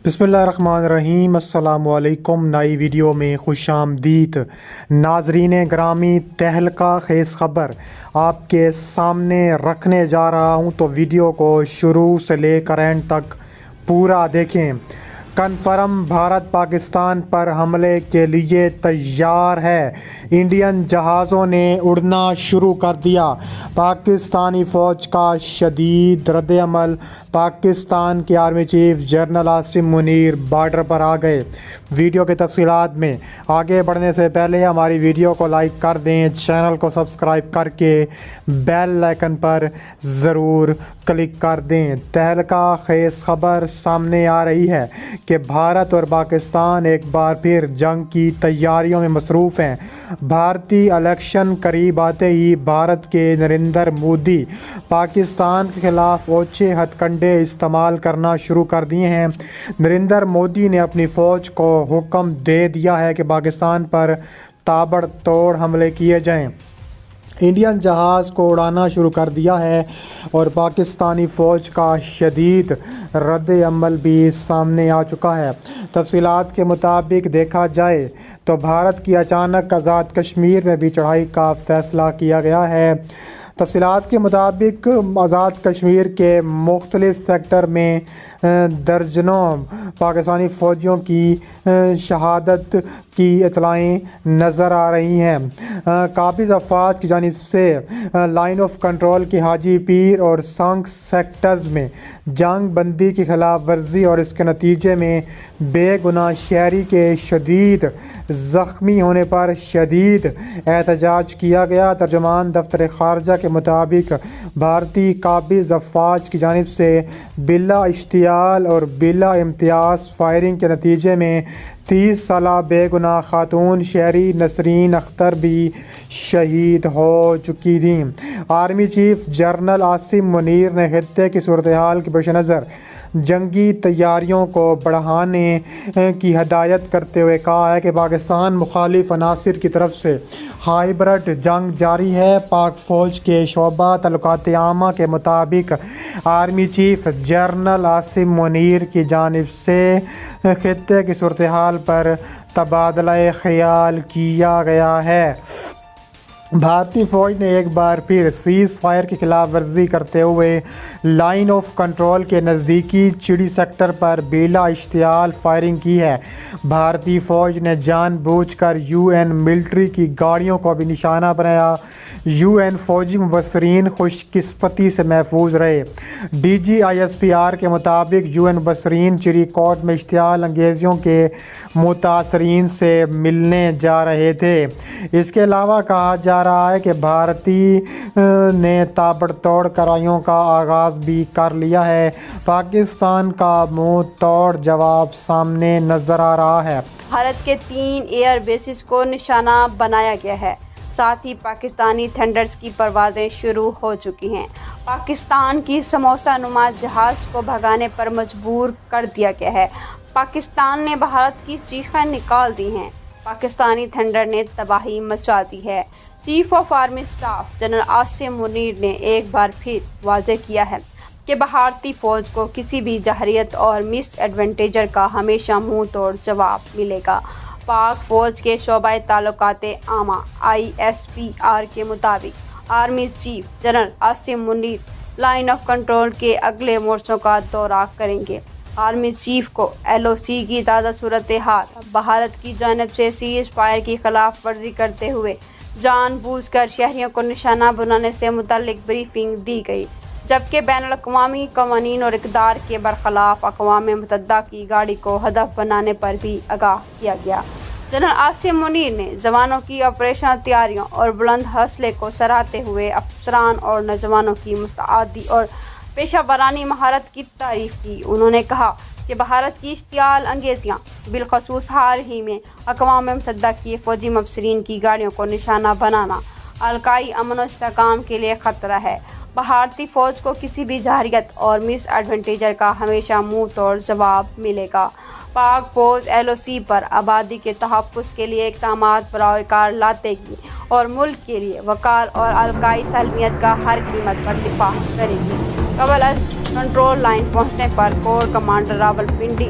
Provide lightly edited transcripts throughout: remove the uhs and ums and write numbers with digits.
بسم اللہ الرحمن الرحیم۔ السلام علیکم۔ نئی ویڈیو میں خوش آمدید ناظرین گرامی۔ تہلکہ خیز خبر آپ کے سامنے رکھنے جا رہا ہوں، تو ویڈیو کو شروع سے لے کر اینڈ تک پورا دیکھیں۔ کنفرم، بھارت پاکستان پر حملے کے لیے تیار ہے۔ انڈین جہازوں نے اڑنا شروع کر دیا۔ پاکستانی فوج کا شدید رد عمل۔ پاکستان کے army chief general Asim Munir border پر آ گئے۔ ویڈیو کی تفصیلات میں آگے بڑھنے سے پہلے ہماری ویڈیو کو لائک کر دیں، چینل کو سبسکرائب کر کے بیل آئیکن پر ضرور کلک کر دیں۔ تہلکہ خیز خبر سامنے آ رہی ہے کہ بھارت اور پاکستان ایک بار پھر جنگ کی تیاریوں میں مصروف ہیں۔ بھارتی الیکشن قریب آتے ہی بھارت کے نریندر مودی پاکستان کے خلاف اونچے ہتھ کنڈے استعمال کرنا شروع کر دیے ہیں۔ نریندر مودی نے اپنی فوج کو حکم دے دیا ہے کہ پاکستان پر تابڑ توڑ حملے کیے جائیں۔ انڈین جہاز کو اڑانا شروع کر دیا ہے اور پاکستانی فوج کا شدید رد عمل بھی سامنے آ چکا ہے۔ تفصیلات کے مطابق دیکھا جائے تو بھارت کی اچانک آزاد کشمیر میں بھی چڑھائی کا فیصلہ کیا گیا ہے۔ تفصیلات کے مطابق آزاد کشمیر کے مختلف سیکٹر میں درجنوں پاکستانی فوجیوں کی شہادت کی اطلاعیں نظر آ رہی ہیں۔ قابض افواج کی جانب سے لائن آف کنٹرول کے حاجی پیر اور سنگ سیکٹرز میں جنگ بندی کی خلاف ورزی اور اس کے نتیجے میں بے گناہ شہری کے شدید زخمی ہونے پر شدید احتجاج کیا گیا۔ ترجمان دفتر خارجہ کے مطابق بھارتی قابض افواج کی جانب سے بلا اشتعال اور بلا امتیاز فائرنگ کے نتیجے میں 30 سالہ بے گناہ خاتون شہری نسرین اختر بھی شہید ہو چکی تھیں۔ Army chief general Asim Munir نے خطے کی صورتحال کے پیش نظر جنگی تیاریوں کو بڑھانے کی ہدایت کرتے ہوئے کہا ہے کہ پاکستان مخالف عناصر کی طرف سے ہائبرڈ جنگ جاری ہے۔ پاک فوج کے شعبہ تعلقات عامہ کے مطابق army chief general Asim Munir کی جانب سے خطے کی صورتحال پر تبادلہ خیال کیا گیا ہے۔ بھارتی فوج نے ایک بار پھر سیز فائر کی خلاف ورزی کرتے ہوئے لائن آف کنٹرول کے نزدیکی چڑی سیکٹر پر بلا اشتعال فائرنگ کی ہے۔ بھارتی فوج نے جان بوجھ کر یو این ملٹری کی گاڑیوں کو بھی نشانہ بنایا۔ یو این فوجی مبصرین خوش قسمتی سے محفوظ رہے۔ D G I S P R کے مطابق یو این مبصرین چری کوٹ میں اشتعال انگیزیوں کے متاثرین سے ملنے جا رہے تھے۔ اس کے علاوہ کہا جا رہا ہے کہ بھارتی نے تابڑ توڑ کارروائیوں کا آغاز بھی کر لیا ہے۔ پاکستان کا منہ توڑ جواب سامنے نظر آ رہا ہے۔ بھارت کے 3 ایئر بیسز کو نشانہ بنایا گیا ہے، ساتھ ہی پاکستانی تھنڈرز کی پروازیں شروع ہو چکی ہیں۔ پاکستان کی سموسہ نما جہاز کو بھگانے پر مجبور کر دیا گیا ہے۔ پاکستان نے بھارت کی چیخیں نکال دی ہیں۔ پاکستانی تھنڈر نے تباہی مچا دی ہے۔ Chief of army staff general Asim Munir نے ایک بار پھر واضح کیا ہے کہ بھارتی فوج کو کسی بھی جارحیت اور مس ایڈوینٹیجر کا ہمیشہ منہ توڑ جواب ملے گا۔ پاک فوج کے شعبہ تعلقات عامہ آئی ایس پی آر کے مطابق army chief general Asim Munir line of control کے اگلے مورچوں کا دورہ کریں گے۔ آرمی چیف کو ایل او سی کی تازہ صورتحال، بھارت کی جانب سے سیز فائر کی خلاف ورزی کرتے ہوئے جان بوجھ کر شہریوں کو نشانہ بنانے سے متعلق بریفنگ دی گئی، جبکہ بین الاقوامی قوانین اور اقدار کے برخلاف اقوام متحدہ کی گاڑی کو ہدف بنانے پر بھی آگاہ کیا گیا۔ جنرل عاصم منیر نے جوانوں کی آپریشنل تیاریوں اور بلند حوصلے کو سراہتے ہوئے افسران اور نوجوانوں کی متعدی اور پیشہ ورانہ مہارت کی تعریف کی۔ انہوں نے کہا کہ بھارت کی اشتعال انگیزیاں، بالخصوص حال ہی میں اقوام متحدہ کی فوجی مبصرین کی گاڑیوں کو نشانہ بنانا، علاقائی امن و استحکام کے لیے خطرہ ہے۔ بھارتی فوج کو کسی بھی جارحیت اور مس ایڈوینٹیجر کا ہمیشہ منہ توڑ جواب ملے گا۔ پاک فوج ایل او سی پر آبادی کے تحفظ کے لیے اقدامات برائے کار لاتے گی اور ملک کے لیے وقار اور علاقائی سالمیت کا ہر قیمت پر دفاع کرے گی۔ قبل از کنٹرول لائن پہنچنے پر کور کمانڈر راولپنڈی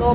2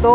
2